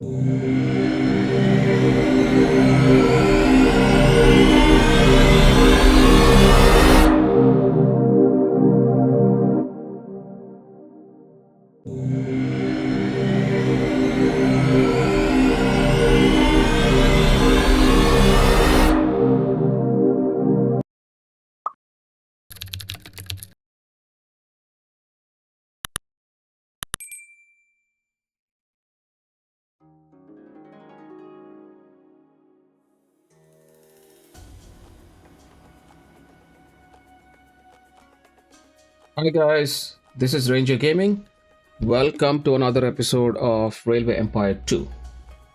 Hi guys, this is Ranger Gaming. Welcome to another episode of Railway Empire 2.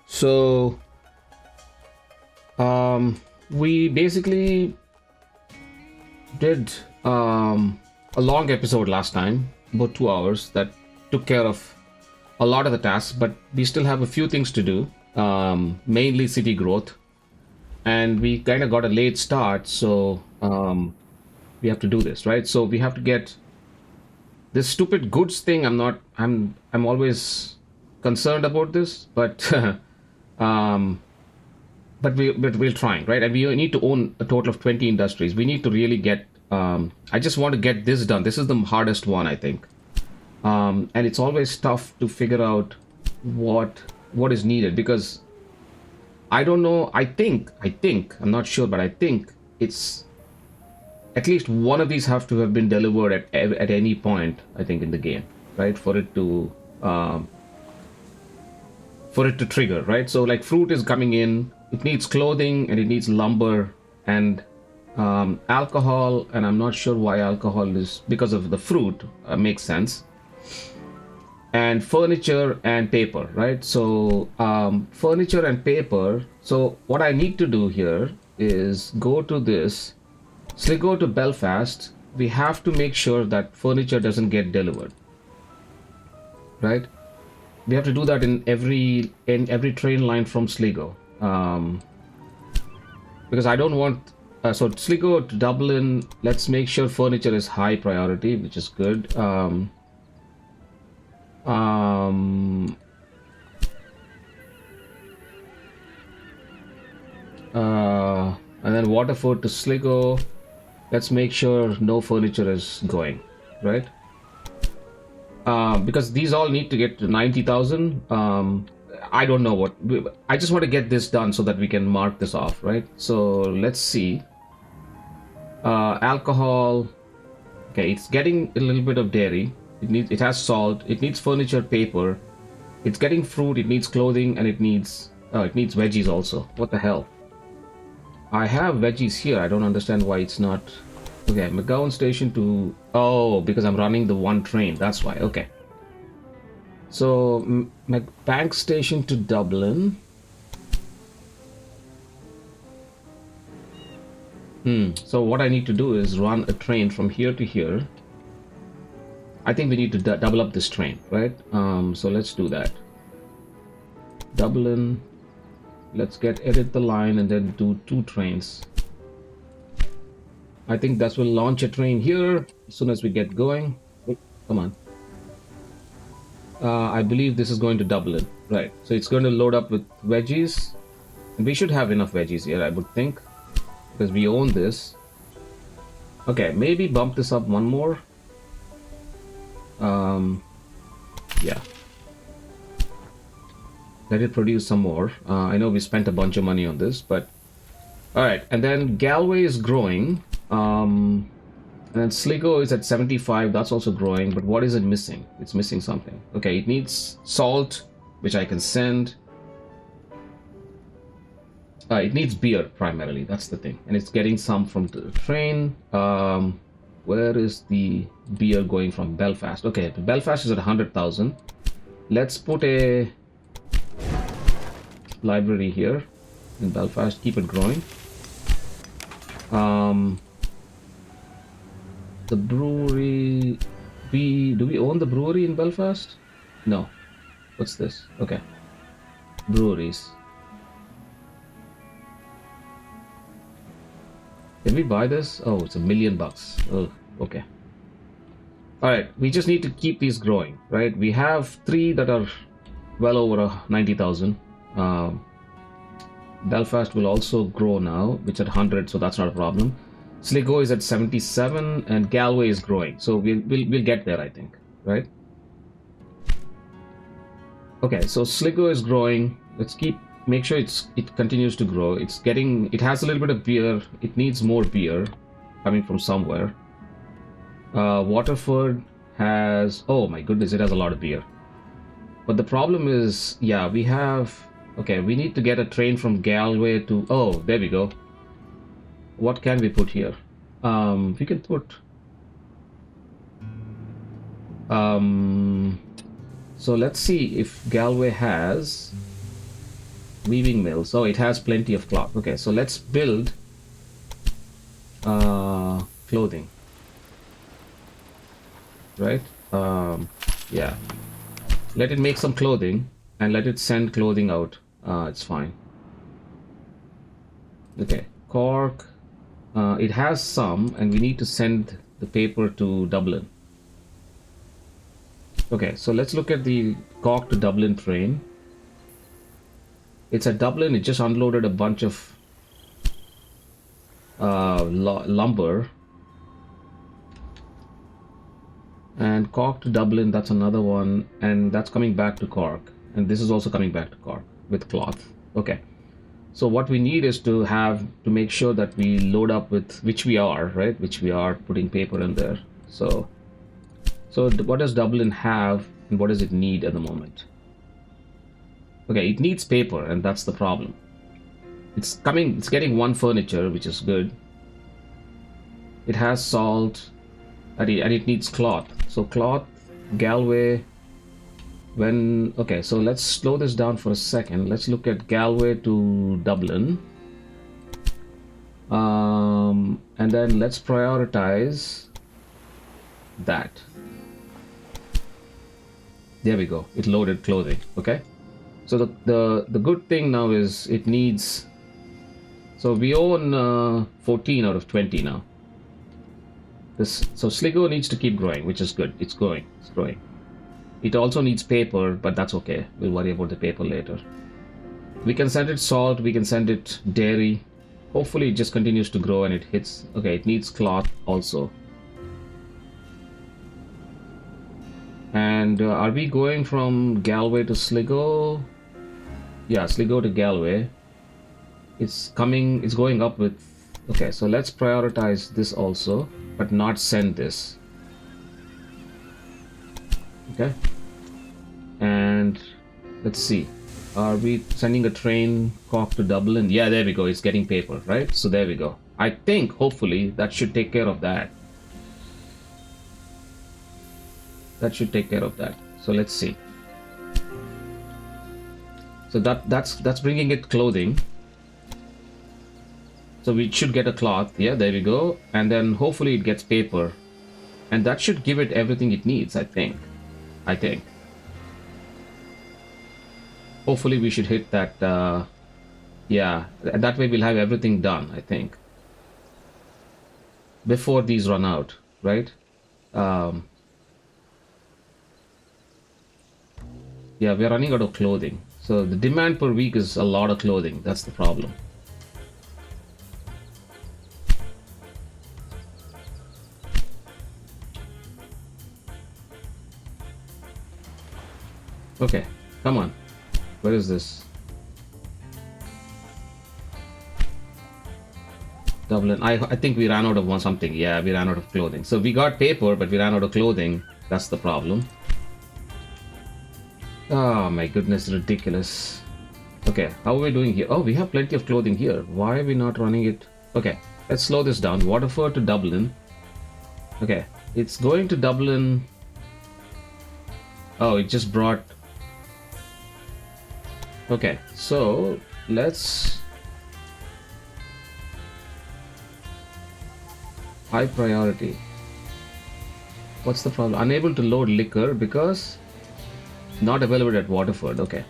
So, um, we basically did a long episode last time, about 2 hours, that took care of a lot of the tasks, but we still have a few things to do, mainly city growth. And we kind of got a late start, so we have to do this, right? So, we have to get this stupid goods thing. I'm always concerned about this, but um but we're trying, right? And we need to own a total of 20 industries. We need to really get I just want to get this done. This is the hardest one, I think. And it's always tough to figure out what is needed, because I don't know. I think I'm not sure, but I think it's at least one of these have to have been delivered at any point, I think, in the game, right, um, for it to trigger, right? So like fruit is coming in, it needs clothing and it needs lumber and alcohol, and I'm not sure why alcohol is because of the fruit. Makes sense. And furniture and paper, right? So furniture and paper. So what I need to do here is go to this Sligo to Belfast. We have to make sure that furniture doesn't get delivered, right? We have to do that in every train line from Sligo, because I don't want. So Sligo to Dublin. Let's make sure furniture is high priority, which is good. Um, and then Waterford to Sligo. Let's make sure no furniture is going, right? Because these all need to get to 90,000. I don't know what. I just want to get this done so that we can mark this off, right? So let's see. Alcohol. Okay, it's getting a little bit of dairy. It has salt. It needs furniture, paper. It's getting fruit. It needs clothing, and it needs veggies also. What the hell? I have veggies here. I don't understand why it's not. Okay, McGowan station to. Oh, because I'm running the one train. That's why. Okay. So, Bank station to Dublin. So what I need to do is run a train from here to here. I think we need to double up this train, right? So let's do that. Dublin. Let's edit the line and then do 2 trains. I think that will launch a train here as soon as we get going. Oh, come on. I believe this is going to Dublin, right? So it's going to load up with veggies. And we should have enough veggies here, I would think, because we own this. Okay, maybe bump this up one more. Yeah. Let it produce some more. I know we spent a bunch of money on this, but all right. And then Galway is growing. And then Sligo is at 75. That's also growing. But what is it missing? It's missing something. Okay, it needs salt, which I can send. It needs beer primarily. That's the thing. And it's getting some from the train. Where is the beer going from? Belfast. Okay, Belfast is at 100,000. Let's put a library here in Belfast. Keep it growing. The brewery. Do we own the brewery in Belfast? No. What's this? Okay. Breweries. Can we buy this? Oh, it's $1 million. Oh, okay. All right. We just need to keep these growing, right? We have 3 that are well over 90,000. Belfast will also grow now, which at 100, so that's not a problem. Sligo is at 77, and Galway is growing, so we'll get there, I think, right? Okay, so Sligo is growing. Let's make sure it continues to grow. It has a little bit of beer. It needs more beer coming from somewhere. Waterford has, oh my goodness, it has a lot of beer. But the problem is, yeah, we need to get a train from Galway to, oh, there we go. What can we put here? We can put, so let's see if Galway has weaving mills. Oh, it has plenty of cloth. Okay, so let's build clothing. Right? Yeah. Let it make some clothing and let it send clothing out. It's fine. Okay, Cork. It has some, and we need to send the paper to Dublin. Okay, so let's look at the Cork to Dublin train. It's at Dublin. It just unloaded a bunch of lumber. And Cork to Dublin, that's another one. And that's coming back to Cork. And this is also coming back to Cork with cloth. Okay. So what we need is to make sure that we load up with, which we are, right? Which we are putting paper in there. So what does Dublin have and what does it need at the moment? Okay, it needs paper, and that's the problem. It's getting one furniture, which is good. It has salt, and it needs cloth. So cloth, Galway, okay, so let's slow this down for a second. Let's look at Galway to Dublin. And then let's prioritize that. There we go. It loaded clothing. Okay. So the good thing now is it needs. So we own 14 out of 20 now. So Sligo needs to keep growing, which is good. It's growing. It's growing. It also needs paper, but that's okay. We'll worry about the paper later. We can send it salt. We can send it dairy. Hopefully, it just continues to grow and it hits. Okay, it needs cloth also. And are we going from Galway to Sligo? Yeah, Sligo to Galway. It's going up with. Okay, so let's prioritize this also, but not send this. Okay. And let's see. Are we sending a train Cork to Dublin? Yeah, there we go. It's getting paper, right? So there we go. I think, hopefully, that should take care of that. That should take care of that. So let's see. So that's bringing it clothing. So we should get a cloth. Yeah, there we go. And then hopefully it gets paper. And that should give it everything it needs, I think. Hopefully we should hit that. Yeah, that way we'll have everything done, I think. Before these run out, right? Yeah, we're running out of clothing. So the demand per week is a lot of clothing. That's the problem. Okay, come on. Where is this? Dublin. I think we ran out of something. Yeah, we ran out of clothing. So we got paper, but we ran out of clothing. That's the problem. Oh my goodness, ridiculous. Okay, how are we doing here? Oh, we have plenty of clothing here. Why are we not running it? Okay, let's slow this down. Waterford to Dublin. Okay, it's going to Dublin. Oh, it just brought. Okay, so let's. High priority. What's the problem? Unable to load liquor because not available at Waterford. Okay.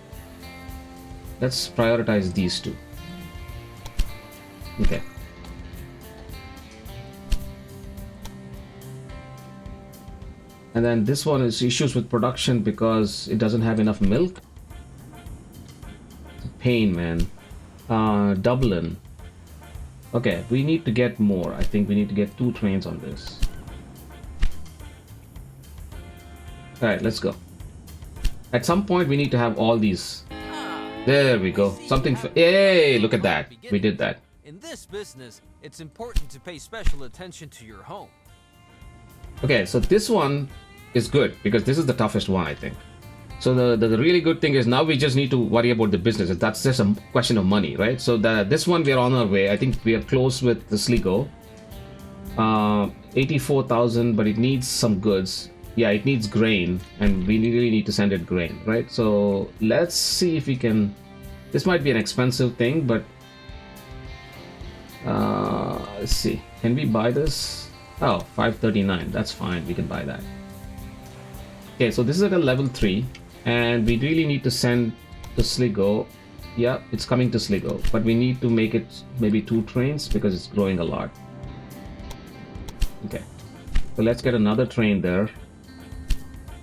Let's prioritize these two. Okay. And then this one is issues with production because it doesn't have enough milk. pain, man. Dublin. Okay, we need to get more. I think we need to get 2 trains on this. Alright, let's go. At some point, we need to have all these. There we go. Something. Hey, look at that. We did that. In this business, it's important to pay special attention to your home. Okay, so this one is good because this is the toughest one, I think. So the really good thing is now we just need to worry about the business. That's just a question of money, right? So this one we're on our way. I think we are close with the Sligo. 84,000, but it needs some goods. Yeah, it needs grain, and we really need to send it grain, right? So let's see if we can. This might be an expensive thing, but let's see. Can we buy this? Oh, 539. That's fine. We can buy that. Okay, so this is at a level 3. And we really need to send to Sligo. Yeah, it's coming to Sligo, but we need to make it maybe 2 trains because it's growing a lot. Okay, so let's get another train there.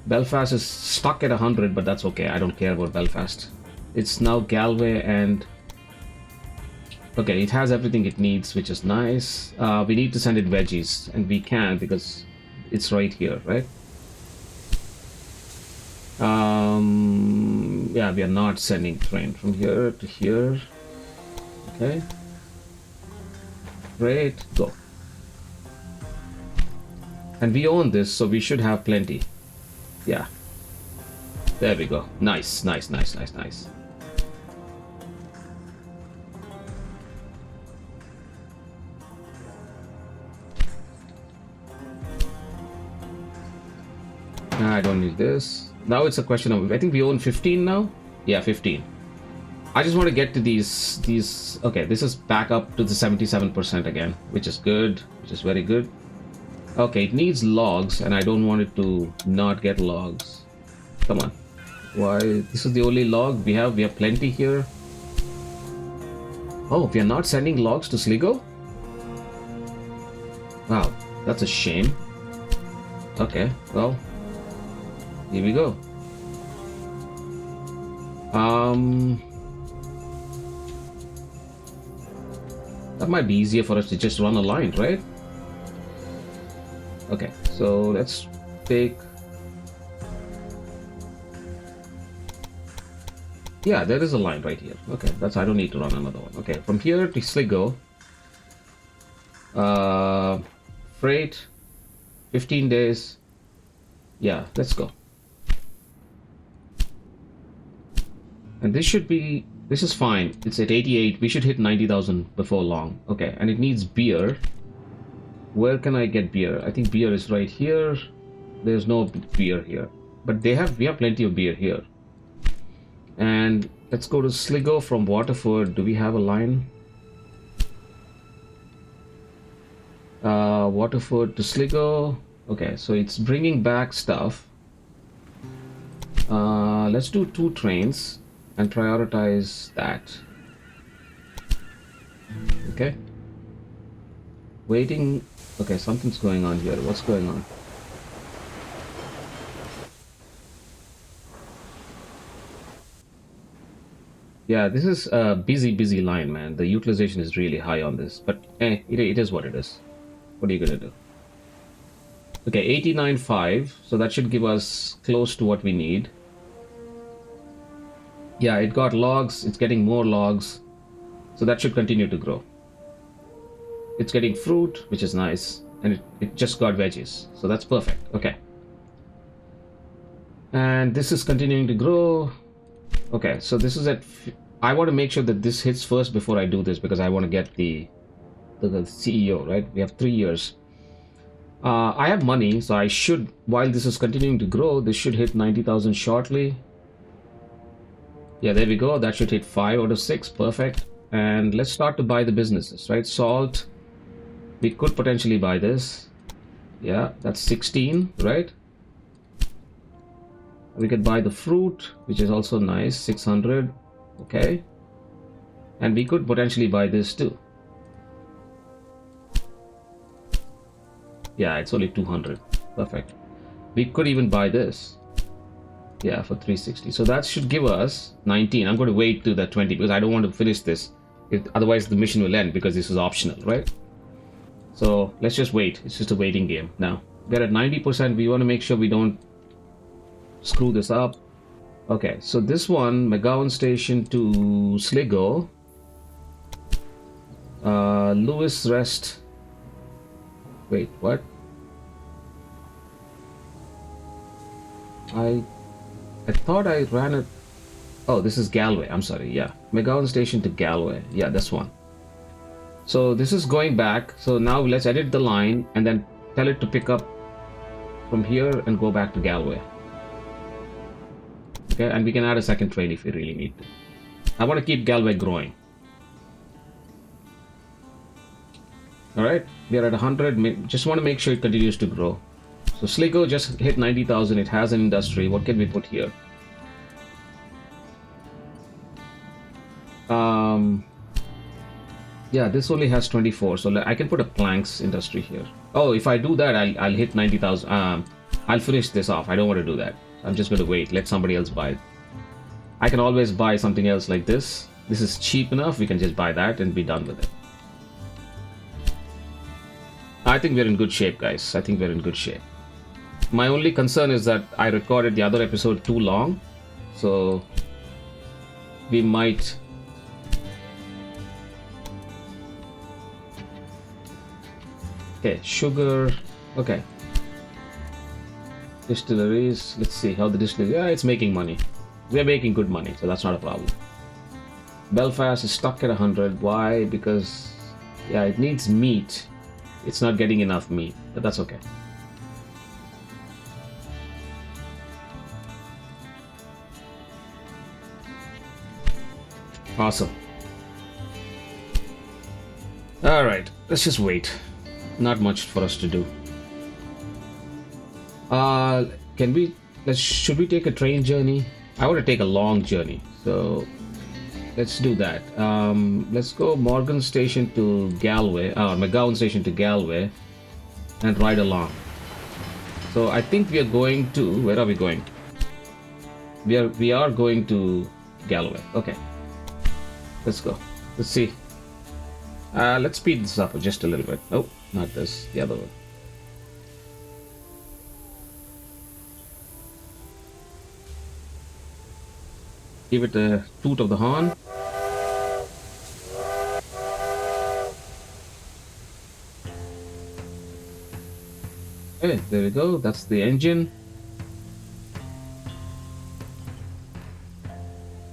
Belfast is stuck at 100, but that's okay. I don't care about Belfast. It's now Galway and... Okay, it has everything it needs, which is nice. We need to send it veggies, and we can because it's right here, right? Yeah, we are not sending train from here to here. Okay. Great, go. And we own this, so we should have plenty. Yeah. There we go. Nice, nice, nice, nice, nice. I don't need this. Now it's a question of, I think we own 15 now? Yeah, 15. I just want to get to these. Okay, this is back up to the 77% again, which is good, which is very good. Okay, it needs logs, and I don't want it to not get logs. Come on. Why? This is the only log we have. We have plenty here. Oh, we are not sending logs to Sligo? Wow, that's a shame. Okay, well, here we go. That might be easier for us to just run a line, right? Okay, so let's take... Yeah, there is a line right here. Okay, that's... I don't need to run another one. Okay, from here to Sligo. Freight, 15 days. Yeah, let's go. And this should be... This is fine. It's at 88. We should hit 90,000 before long. Okay, and it needs beer. Where can I get beer? I think beer is right here. There's no beer here. But we have plenty of beer here. And let's go to Sligo from Waterford. Do we have a line? Waterford to Sligo. Okay, so it's bringing back stuff. Let's do 2 trains and prioritize that. Okay. Waiting. Okay, something's going on here. What's going on? Yeah, this is a busy line, man. The utilization is really high on this, but it is what it is. What are you gonna do? Okay, 89.5, so that should give us close to what we need. Yeah, it got logs, it's getting more logs, so that should continue to grow. It's getting fruit, which is nice, and it just got veggies, so that's perfect. Okay. And this is continuing to grow. Okay, so this is at... I want to make sure that this hits first before I do this, because I want to get the CEO, right? We have 3 years. I have money, so I should, while this is continuing to grow, this should hit 90,000 shortly. Yeah, there we go. That should hit 5 out of 6. Perfect. And let's start to buy the businesses, right? Salt. We could potentially buy this. Yeah, that's 16, right? We could buy the fruit, which is also nice, 600. Okay. And we could potentially buy this too. Yeah, it's only 200. Perfect. We could even buy this. Yeah, for 360. So that should give us 19. I'm going to wait to the 20 because I don't want to finish this. Otherwise, the mission will end because this is optional, right? So let's just wait. It's just a waiting game now. We're at 90%. We want to make sure we don't screw this up. Okay, so this one, McGowan Station to Sligo. Lewis Rest. Wait, what? I thought I ran it. Oh, this is Galway. I'm sorry. Yeah, McGowan Station to Galway. Yeah, this one. So this is going back. So now let's edit the line and then tell it to pick up from here and go back to Galway. Okay, and we can add a second train if we really need to. I want to keep Galway growing. All right, we are at 100. Just want to make sure it continues to grow. So Sligo just hit 90,000. It has an industry. What can we put here? Yeah, this only has 24. So I can put a planks industry here. Oh, if I do that, I'll hit 90,000. I'll finish this off. I don't want to do that. I'm just going to wait. Let somebody else buy it. I can always buy something else like this. This is cheap enough. We can just buy that and be done with it. I think we're in good shape, guys. I think we're in good shape. My only concern is that I recorded the other episode too long. So we might... Okay, sugar. Okay. Distilleries. Let's see how the distillery... Yeah, it's making money. We're making good money, so that's not a problem. Belfast is stuck at 100. Why? Because, yeah, it needs meat. It's not getting enough meat, but that's okay. Awesome. All right, let's just wait. Not much for us to do. Can we? Should we take a train journey? I want to take a long journey, so let's do that. Let's go Morgan Station to Galway, or McGowan Station to Galway, and ride along. So I think we are going to. Where are we going? We are going to Galway. Okay. Let's go. Let's see. Let's speed this up just a little bit. Oh, not this. The other one. Give it a toot of the horn. Okay, there we go. That's the engine.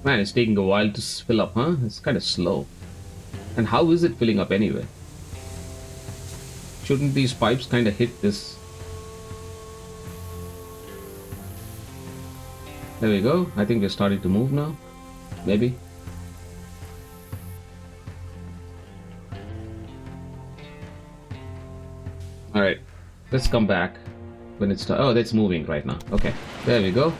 Man, it's taking a while to fill up, huh? It's kind of slow. And how is it filling up anyway? Shouldn't these pipes kind of hit this? There we go. I think we're starting to move now. Maybe. Alright. Let's come back when it's... Oh, that's moving right now. Okay. There we go.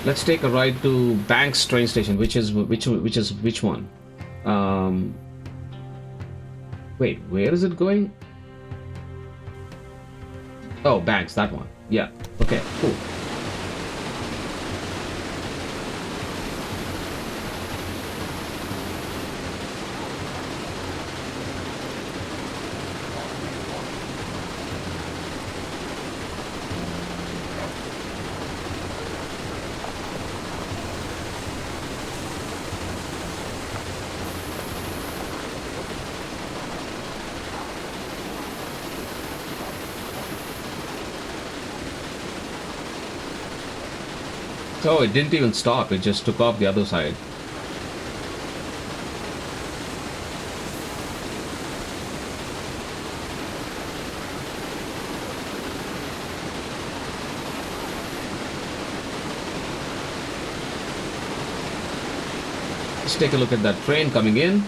Let's take a ride to Banks train station. Which one? Wait, where is it going? Oh, Banks, that one. Yeah. Okay, cool. Oh, it didn't even stop. It just took off the other side. Let's take a look at that train coming in.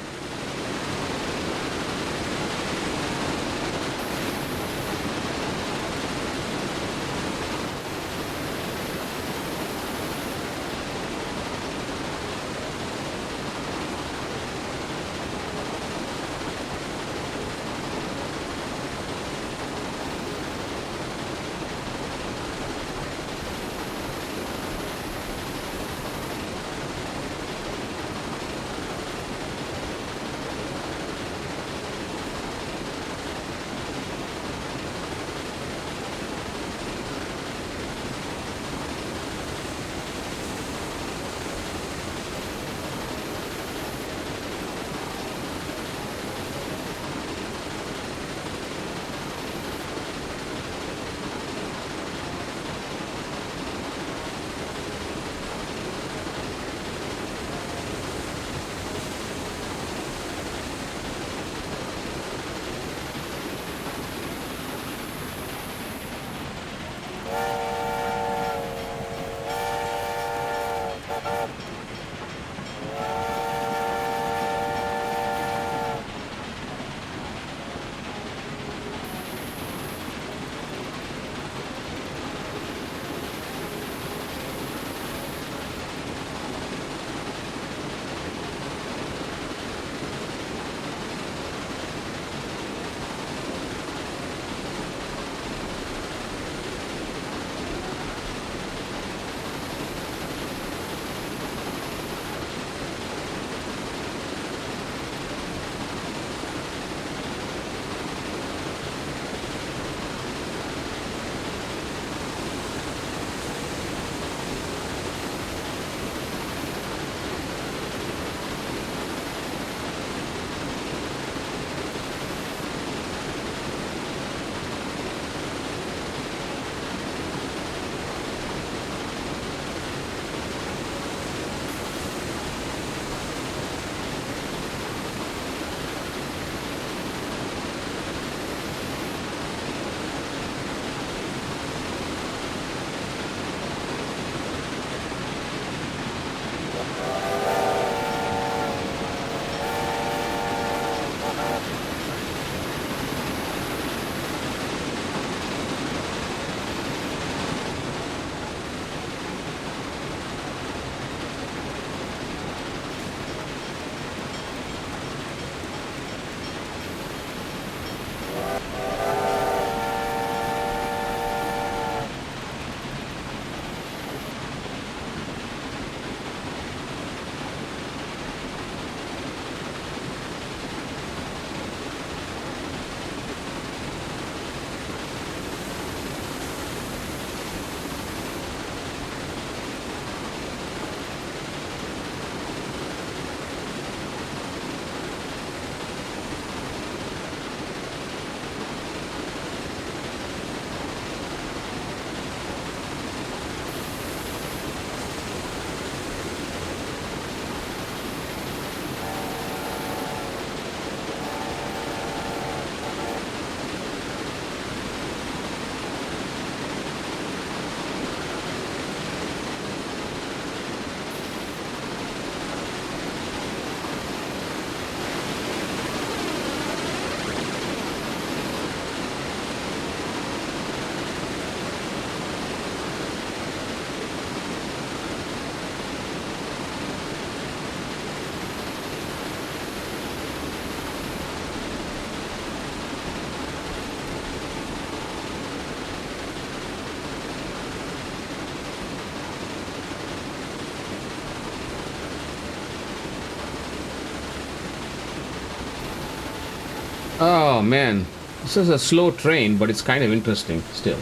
Oh man, this is a slow train, but it's kind of interesting still.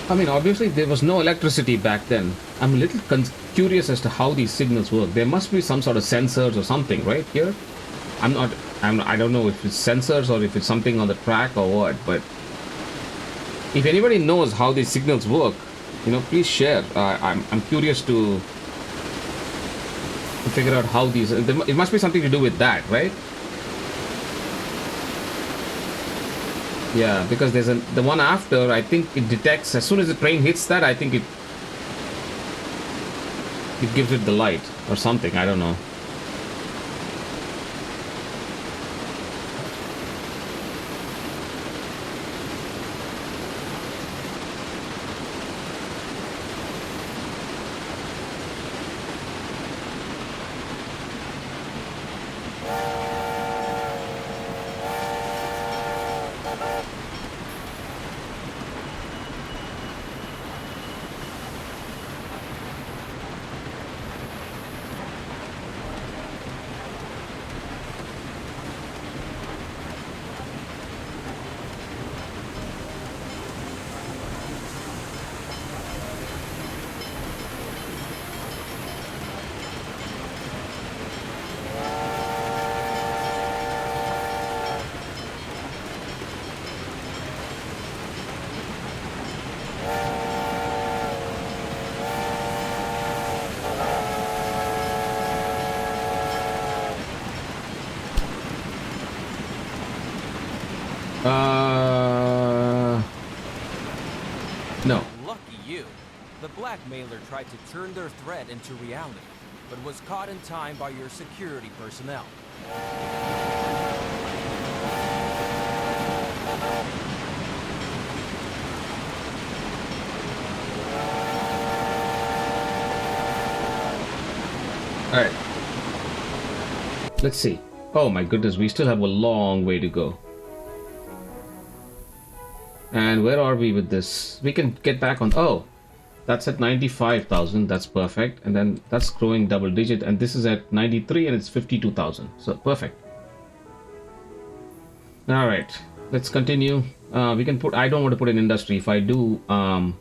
I mean, obviously there was no electricity back then. I'm a little curious as to how these signals work. There must be some sort of sensors or something, right here. I'm not. I don't know if it's sensors or if it's something on the track or what. But if anybody knows how these signals work, please share. I'm curious to figure out how these. It must be something to do with that, right? Yeah, because there's the one after. I think it detects as soon as the train hits that. I think it gives it the light or something. I don't know. No. Lucky you. The blackmailer tried to turn their threat into reality, but was caught in time by your security personnel. Alright. Let's see. Oh my goodness, we still have a long way to go. And where are we with this? We can get back on... Oh, that's at 95,000. That's perfect. And then that's growing double digit. And this is at 93 and it's 52,000. So perfect. All right. Let's continue. We can put... I don't want to put in industry. If I do, I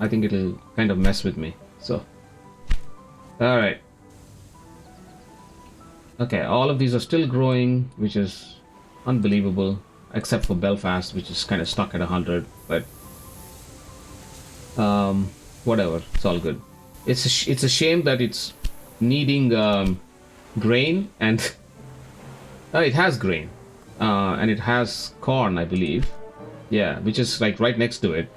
think it'll kind of mess with me. So, all right. Okay, all of these are still growing, which is unbelievable. Except for Belfast, which is kind of stuck at 100, but whatever, it's all good. It's a shame that it's needing grain, and it has grain, and it has corn, I believe. Yeah, which is like right next to it,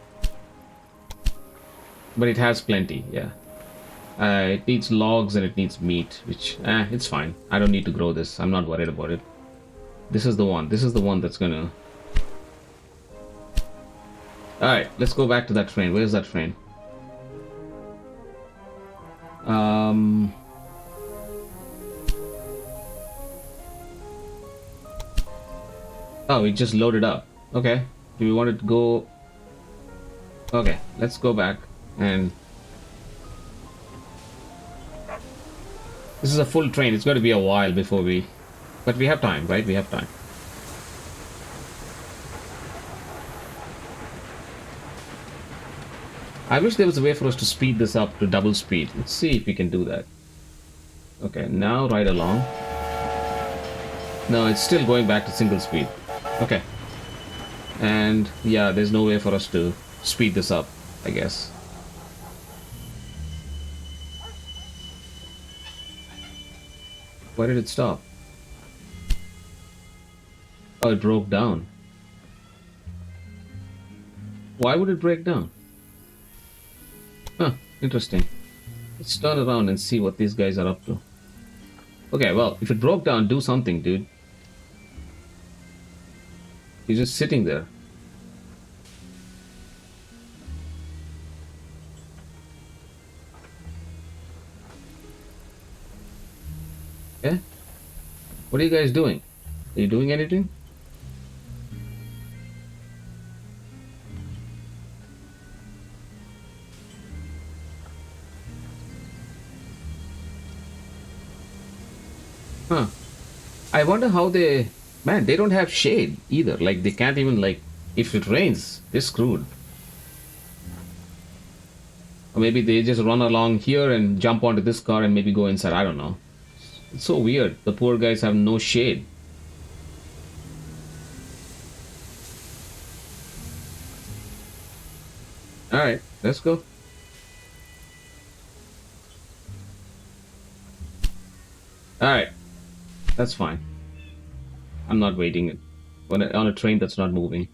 but it has plenty. Yeah, it needs logs and it needs meat, which it's fine. I don't need to grow this. I'm not worried about it. This is the one. This is the one that's gonna... Alright, let's go back to that train. Where's that train? Oh, it just loaded up. Okay. Do we want it to go... Okay, let's go back and... This is a full train. It's going to be a while before we... But we have time, right? We have time. I wish there was a way for us to speed this up to double speed. Let's see if we can do that. Okay, now right along. No, it's still going back to single speed. Okay. And yeah, there's no way for us to speed this up, I guess. Why did it stop? Oh, it broke down. Why would it break down? Huh, interesting. Let's turn around and see what these guys are up to. Okay, well, if it broke down, do something, dude. You're just sitting there. Okay? What are you guys doing? Are you doing anything? Huh. I wonder how they... Man, they don't have shade either. Like, they can't even, like... If it rains, they're screwed. Or maybe they just run along here and jump onto this car and maybe go inside. I don't know. It's so weird. The poor guys have no shade. Alright, let's go. Alright. That's fine. I'm not waiting on a train that's not moving.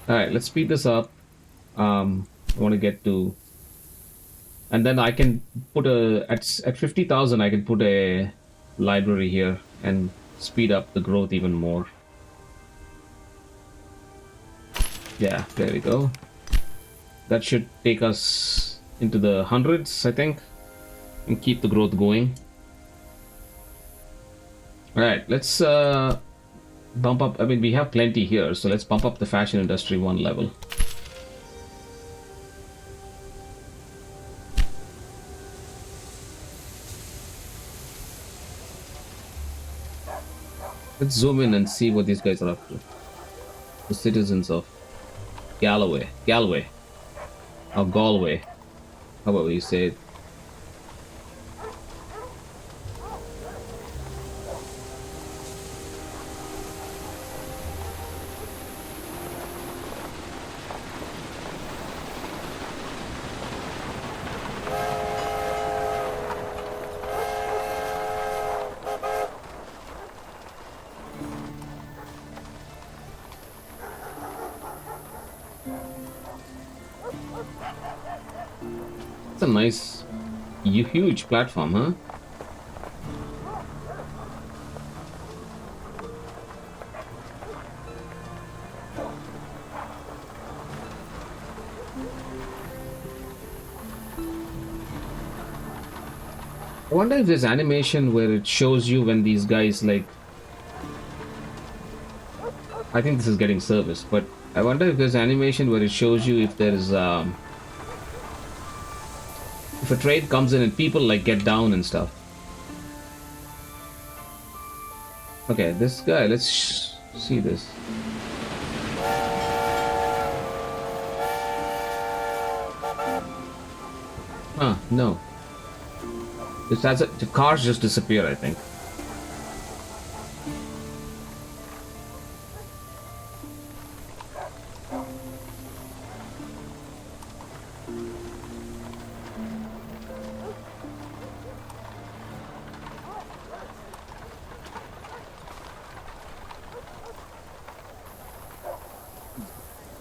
Alright, let's speed this up. I want to get to... And then I can put a... At 50,000, I can put a library here and speed up the growth even more. Yeah, there we go. That should take us into the hundreds, I think, and keep the growth going. Alright, let's bump up. I mean, we have plenty here, so let's bump up the fashion industry one level. Let's zoom in and see what these guys are up to. The citizens of Galway, or Galway, however you say it. It's a nice, huge platform, huh? I wonder if there's animation where it shows you when these guys, like... I think this is getting service, but I wonder if there's animation where it shows you if there's if a trade comes in and people like get down and stuff. Okay, this guy, let's see this. Huh, no. This has the cars just disappear, I think.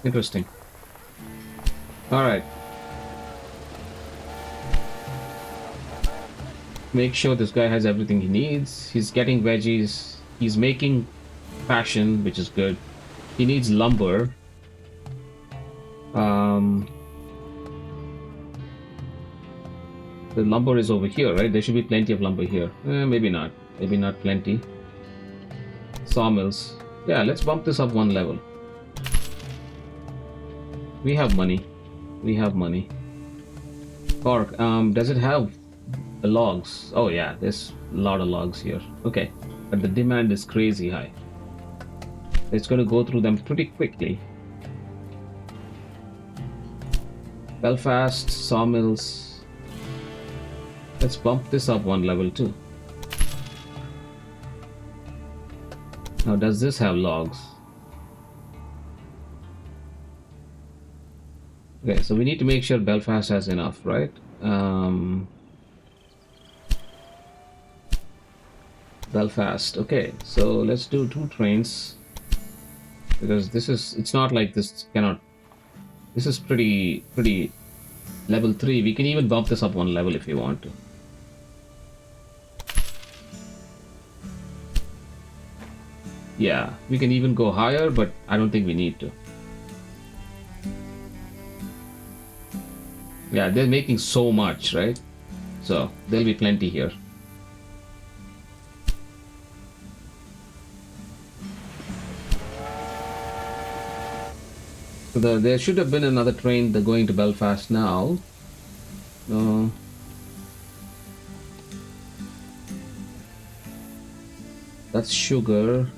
Interesting. All right. Make sure this guy has everything he needs. He's getting veggies. He's making fashion, which is good. He needs lumber. The lumber is over here, right? There should be plenty of lumber here. Maybe not. Maybe not plenty. Sawmills. Yeah, let's bump this up one level. We have money. We have money. Cork. Does it have logs? Oh yeah, there's a lot of logs here. Okay, but the demand is crazy high. It's going to go through them pretty quickly. Belfast, sawmills. Let's bump this up one level too. Now, does this have logs? Okay, so we need to make sure Belfast has enough, right? Belfast. Okay, so let's do 2 trains because it's not like this cannot. This is pretty level 3. We can even bump this up one level if you want to. Yeah, we can even go higher, but I don't think we need to. Yeah, they're making so much, right? So there'll be plenty here. So there should have been another train going to Belfast now. No. That's sugar.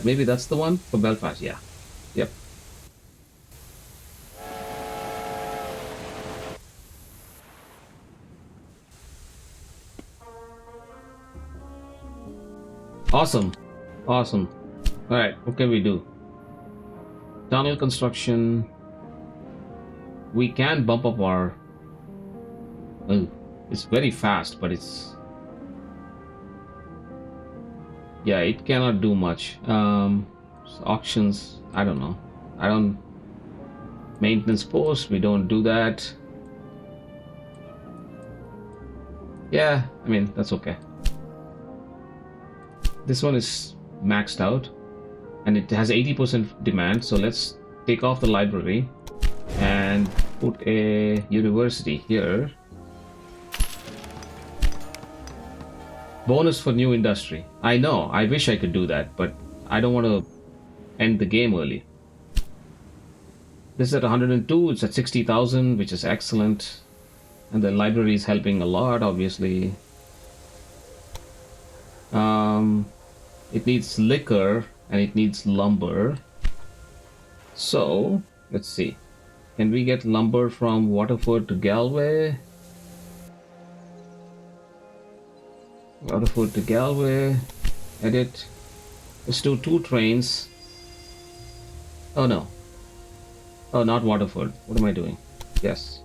Maybe that's the one for Belfast. Yeah. Yep. Awesome. Awesome. All right. What can we do? Tunnel construction. We can bump up our. Oh, it's very fast, but it's. Yeah, it cannot do much. Auctions. I don't know. I don't. Maintenance post. We don't do that. Yeah, I mean that's okay. This one is maxed out and it has 80% demand, so let's take off the library and put a university here. Bonus for new industry. I know, I wish I could do that, but I don't want to end the game early. This is at 102, it's at 60,000, which is excellent. And the library is helping a lot, obviously. It needs liquor and it needs lumber. So, let's see. Can we get lumber from Waterford to Galway? Waterford to Galway. Edit. Let's do 2 trains. Oh no. Oh, not Waterford. What am I doing? Yes.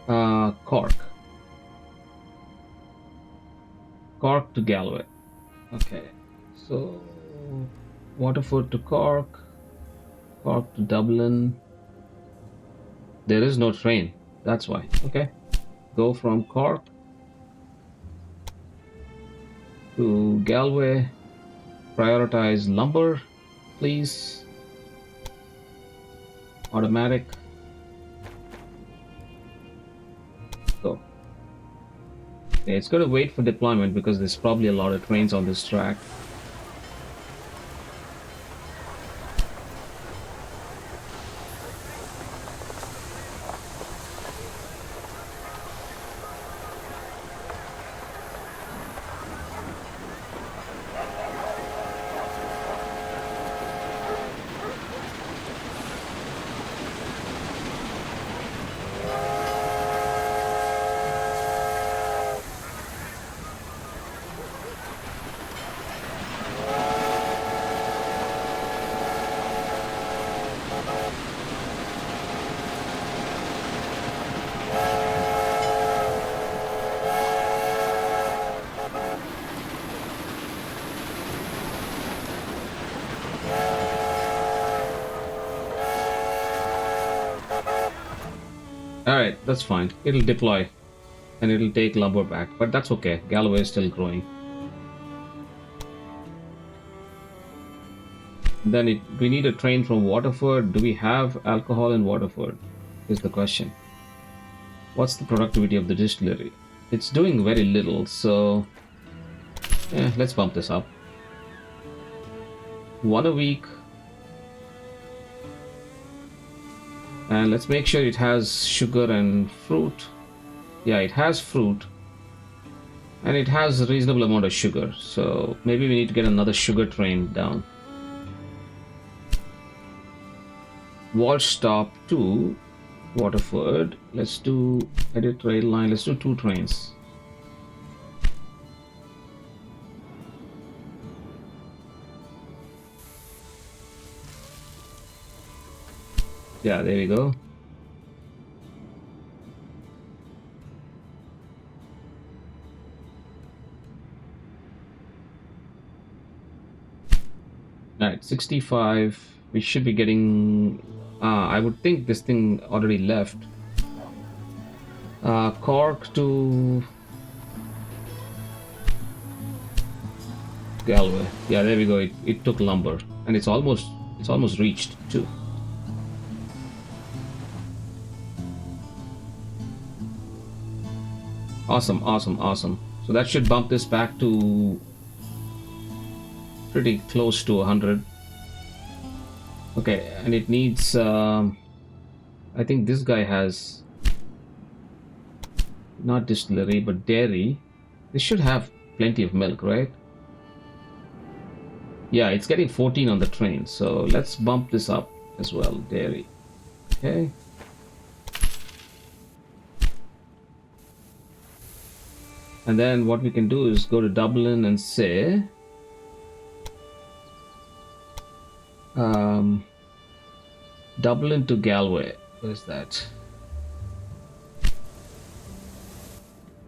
Cork. Cork to Galway. Okay. So, Waterford to Cork. Cork to Dublin. There is no train. That's why. Okay. Go from Cork to Galway. Prioritize lumber, please. Automatic. Go. Okay, it's going to wait for deployment because there's probably a lot of trains on this track. Alright, that's fine. It'll deploy and it'll take lumber back, but that's okay. Galloway is still growing. Then we need a train from Waterford. Do we have alcohol in Waterford? Is the question. What's the productivity of the distillery? It's doing very little, so yeah, let's bump this up. 1 a week. And let's make sure it has sugar and fruit. Yeah, it has fruit. And it has a reasonable amount of sugar, so maybe we need to get another sugar train down. Walsh stop to Waterford. Let's do edit rail line. Let's do 2 trains. Yeah, there we go. Alright, 65. We should be getting... I would think this thing already left. Cork to... Galway. Yeah, there we go. It took lumber. And it's almost reached too. Awesome, awesome, awesome. So that should bump this back to pretty close to 100. Okay, and it needs I think this guy has not distillery but dairy. This should have plenty of milk, right? Yeah, it's getting 14 on the train, so let's bump this up as well. Dairy. Okay. And then what we can do is go to Dublin and say Dublin to Galway. What is that?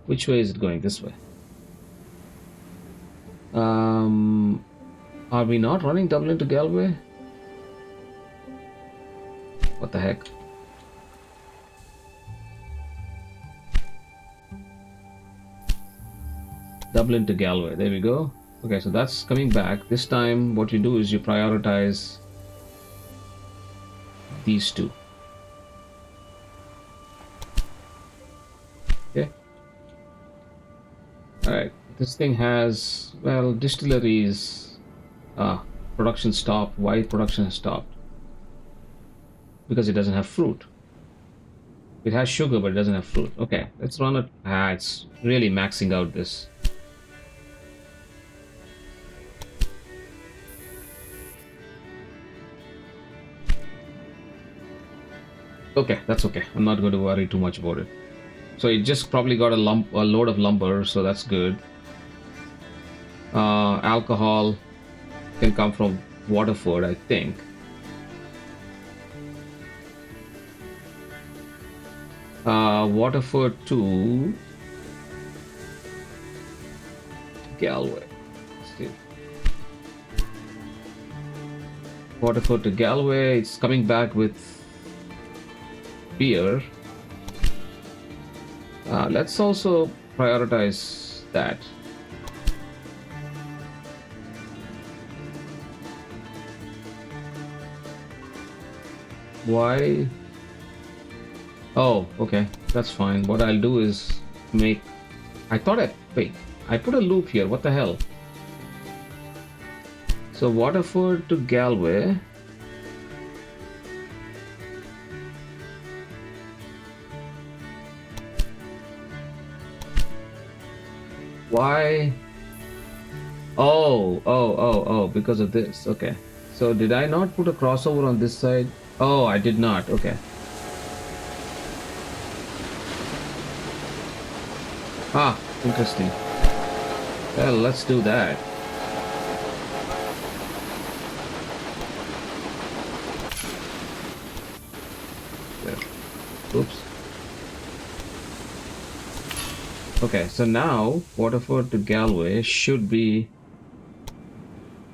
Which way is it going? This way. Are we not running Dublin to Galway? What the heck? Dublin to Galway. There we go. Okay, so that's coming back. This time what you do is you prioritize these two. Okay. Alright. This thing has, well, distilleries. Production stopped. Why production has stopped? Because it doesn't have fruit. It has sugar, but it doesn't have fruit. Okay, let's run it. It's really maxing out this. Okay, that's okay. I'm not going to worry too much about it. So it just probably got a load of lumber, so that's good. Alcohol can come from Waterford, I think. Waterford to Galway. Waterford to Galway. It's coming back with beer. Let's also prioritize that. Why? Oh, okay, that's fine. What I'll do is make... Wait, I put a loop here. What the hell? So Waterford to Galway. Why? Oh, because of this. Okay. So did I not put a crossover on this side? Oh, I did not. Okay. Ah, interesting. Well, let's do that. There. Oops. Okay, so now Waterford to Galway should be...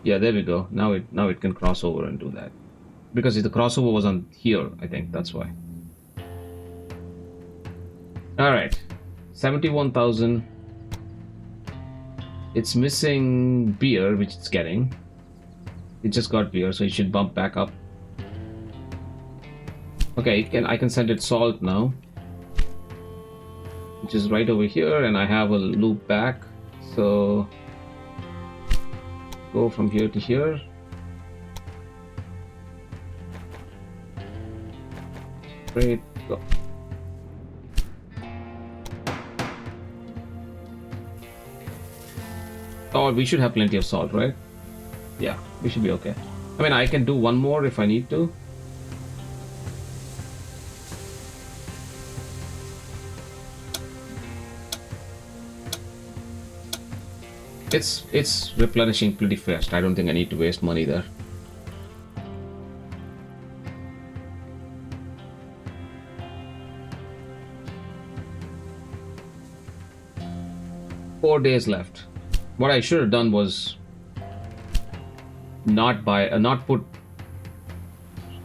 Yeah, there we go. Now it can cross over and do that. Because the crossover was on here, I think. That's why. Alright. 71,000. It's missing beer, which it's getting. It just got beer, so it should bump back up. Okay, I can send it salt now. Which is right over here, and I have a loop back. So go from here to here. Great, go. Oh, we should have plenty of salt, right? Yeah, we should be okay. I mean, I can do one more if I need to. It's replenishing pretty fast. I don't think I need to waste money there. Four days left. What I should have done was not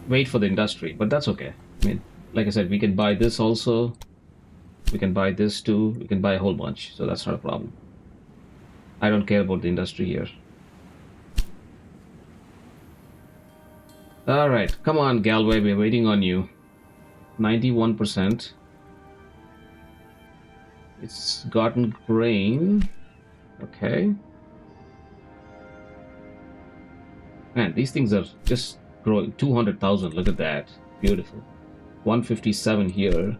wait for the industry, but that's okay. I mean, like I said, we can buy this also. We can buy this too. We can buy a whole bunch, so that's not a problem. I don't care about the industry here. All right, come on, Galway, we're waiting on you. 91%. It's gotten grain. Okay. Man, these things are just growing. 200,000, look at that. Beautiful. 157 here.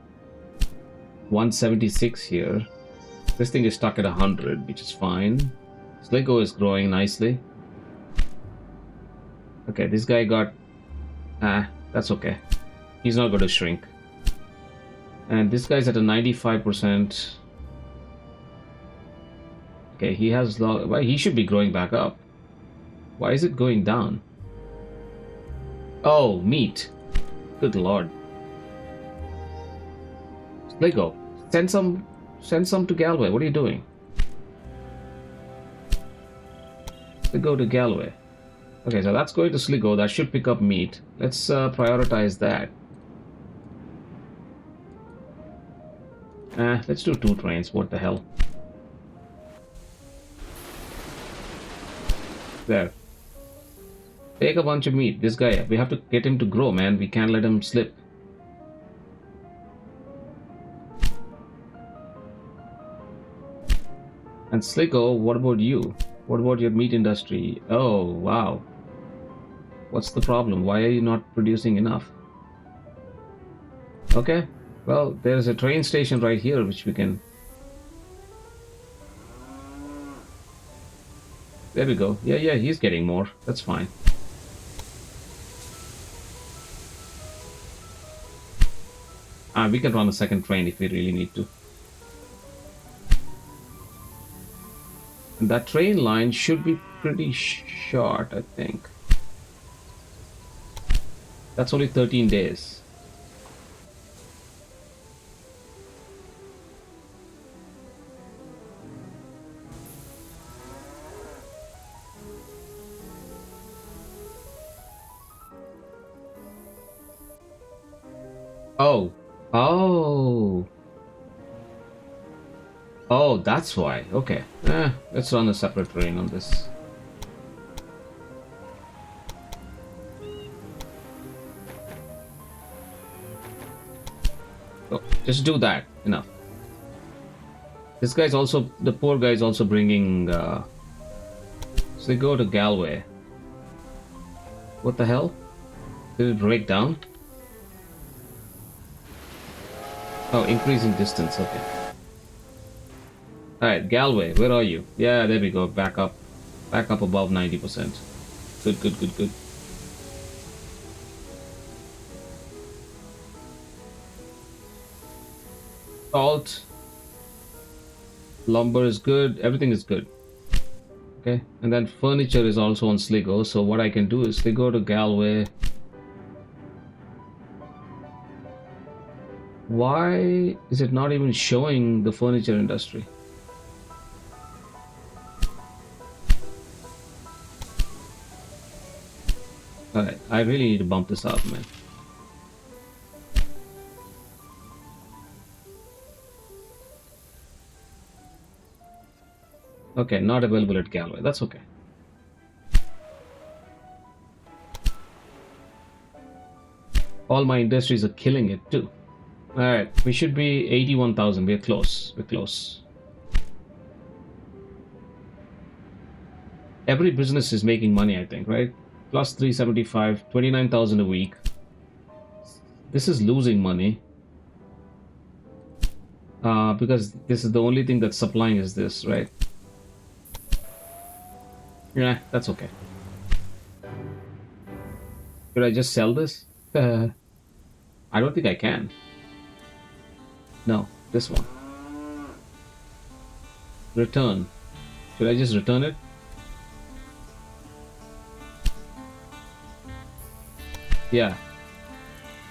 176 here. This thing is stuck at 100, which is fine. Sligo is growing nicely. Okay, this guy got... that's okay. He's not going to shrink. And this guy's at a 95%. Okay, he has... Well, he should be growing back up. Why is it going down? Oh, meat. Good lord. Sligo, send some to Galway. What are you doing? Sligo to Galway. Okay, so that's going to Sligo. That should pick up meat. Let's prioritize that. Let's do 2 trains. What the hell? There. Take a bunch of meat. This guy, we have to get him to grow, man. We can't let him slip. And Sligo, what about you? What about your meat industry? Oh, wow. What's the problem? Why are you not producing enough? Okay. Well, there's a train station right here which we can... There we go. Yeah, he's getting more. That's fine. We can run a second train if we really need to. And that train line should be pretty short, I think. That's only 13 days. Oh, that's why. Okay. Let's run a separate train on this. Oh, just do that. Enough. This guy's also... The poor guy's also bringing... So they go to Galway. What the hell? Did it break down? Oh, increasing distance. Okay. Alright, Galway, where are you? Yeah, there we go. Back up. Back up above 90%. Good. Salt. Lumber is good. Everything is good. Okay. And then furniture is also on Sligo. So what I can do is Sligo to Galway. Why is it not even showing the furniture industry? Alright, I really need to bump this up, man. Okay, not available at Galway. That's okay. All my industries are killing it too. Alright, we should be 81,000. We're close. We're close. Every business is making money, I think, right? Plus 375, 29,000 a week. This is losing money. Because this is the only thing that's supplying is this, right? Yeah, that's okay. Should I just sell this? I don't think I can. No, this one. Return. Should I just return it? Yeah.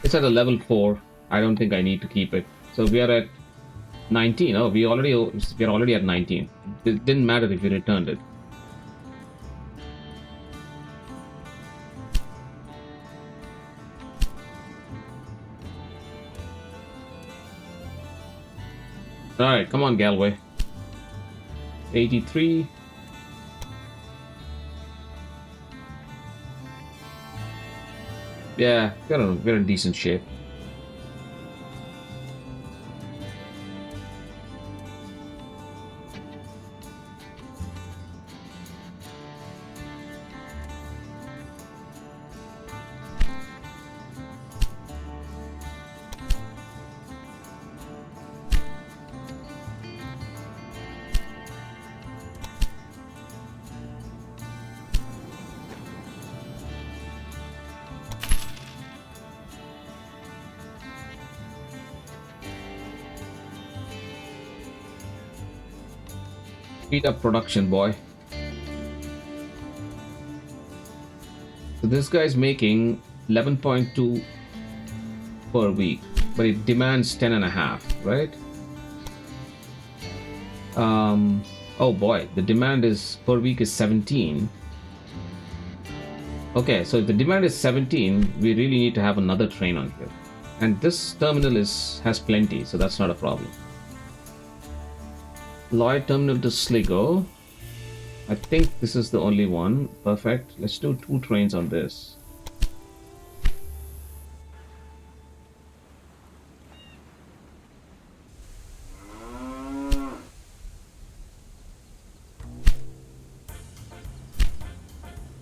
It's at a level 4. I don't think I need to keep it. So we are at 19. Oh, we're already at 19. It didn't matter if we returned it. Alright, come on, Galway. 83. Yeah, we're in decent shape. Speed up production, boy. So this guy's making 11.2 per week, but it demands 10.5, right? Oh boy, the demand is per week is 17. Okay, so if the demand is 17, we really need to have another train on here. And this terminal has plenty, so that's not a problem. Lloyd terminal to Sligo. I think this is the only one. Perfect. Let's do 2 trains on this.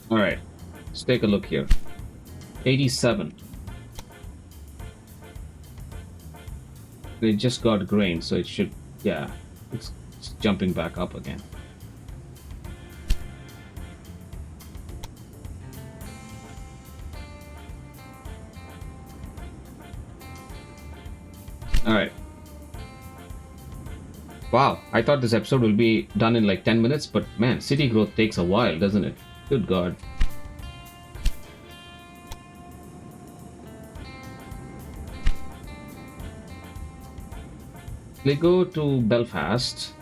Alright, let's take a look here. 87. It just got grain, so it should, yeah, it's jumping back up again. Alright. Wow, I thought this episode will be done in like 10 minutes, but man, city growth takes a while, doesn't it? Good God. We go to Belfast.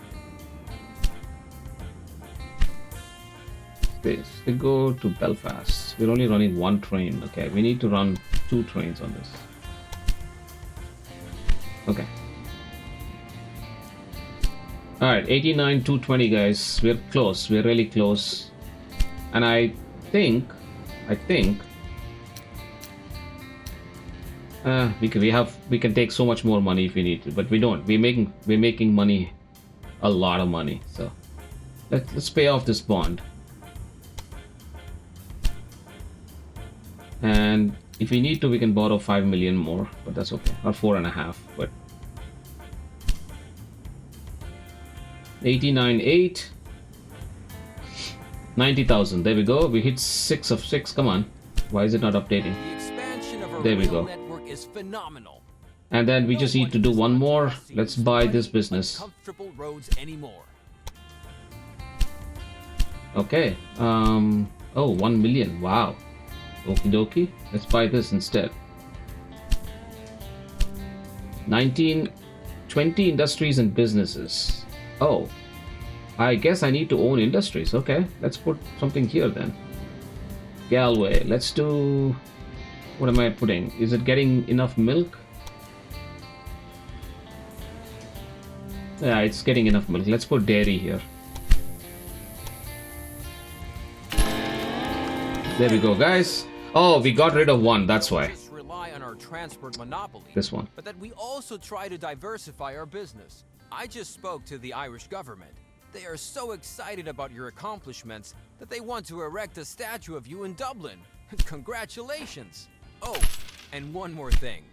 We go to Belfast. We're only running 1 train. Okay, we need to run 2 trains on this. Okay. Alright, 89, 220 guys. We're close. We're really close. And I think we can take so much more money if we need to, but we don't. We're making money, a lot of money. So let's pay off this bond. And if we need to, we can borrow 5 million more, but that's okay. Or 4.5, but 89.8, 90,000. There we go. We hit 6 of 6. Come on. Why is it not updating? The expansion of our There we rail go. network is phenomenal. And then we just need to do one more. Let's buy this Like business. comfortable roads anymore. Okay. Oh, 1 million. Wow. Okie dokie. Let's buy this instead. 19, 20 industries and businesses. Oh, I guess I need to own industries. Okay, let's put something here then. Galway. Let's do. What am I putting? Is it getting enough milk? Yeah, it's getting enough milk. Let's put dairy here. There we go, guys. Oh, we got rid of one. That's why. Just rely on our transport monopoly. This one. But that we also try to diversify our business. I just spoke to the Irish government. They are so excited about your accomplishments that they want to erect a statue of you in Dublin. Congratulations! Oh, and one more thing.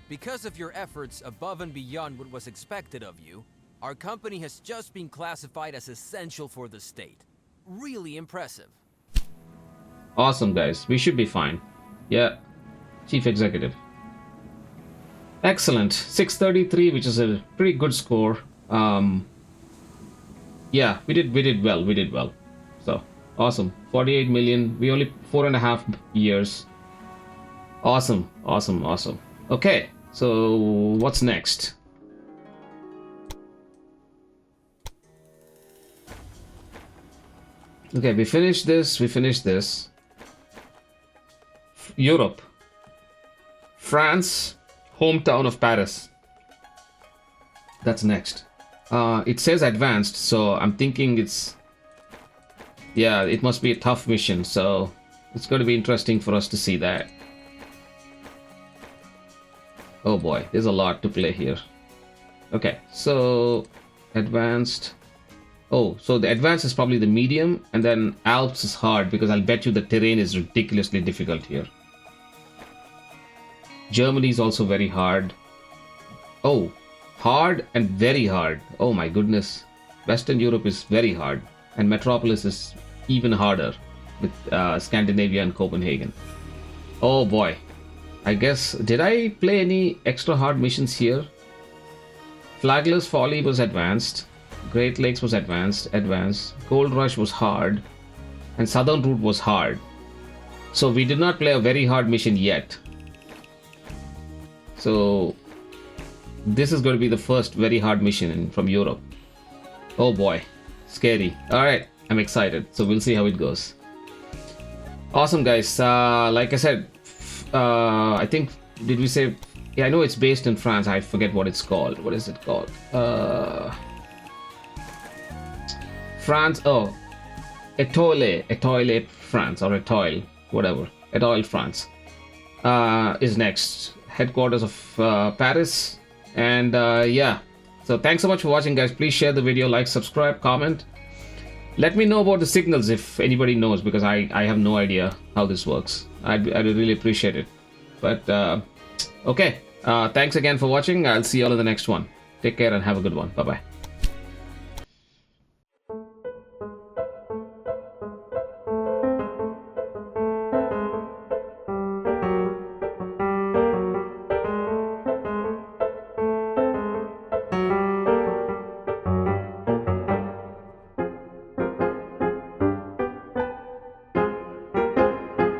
Because of your efforts above and beyond what was expected of you, our company has just been classified as essential for the state. really impressive. Awesome, guys. We should be fine. Yeah. Chief Executive. Excellent. 633, which is a pretty good score. Yeah, we did well. So, awesome. 48 million. We only 4.5 years. Awesome. Okay, so what's next? Okay, we finished this. Europe. France, hometown of Paris. That's next. It says advanced, so I'm thinking it's... Yeah, it must be a tough mission, so it's going to be interesting for us to see that. Oh boy, there's a lot to play here. Okay, so advanced. Oh, so the advanced is probably the medium, and then Alps is hard because I'll bet you the terrain is ridiculously difficult here. Germany is also very hard. Oh, hard and very hard. Oh my goodness. Western Europe is very hard, and Metropolis is even harder with Scandinavia and Copenhagen. Oh boy. I guess, did I play any extra hard missions here? Flagless Folly was advanced. Great Lakes was advanced. Gold Rush was hard. And Southern Route was hard. So we did not play a very hard mission yet. So this is going to be the first very hard mission from Europe. Oh boy, scary. Alright, I'm excited. So we'll see how it goes. Awesome, guys. Like I said, I think, did we say... Yeah, I know it's based in France. I forget what it's called. What is it called? France. Oh, Etoile, France, or Etoile, whatever. Etoile, France is next. Headquarters of Paris. And yeah. So thanks so much for watching, guys. Please share the video, like, subscribe, comment. Let me know about the signals if anybody knows, because I have no idea how this works. I'd really appreciate it. But okay, thanks again for watching. I'll see you all in the next one. Take care and have a good one. Bye-bye.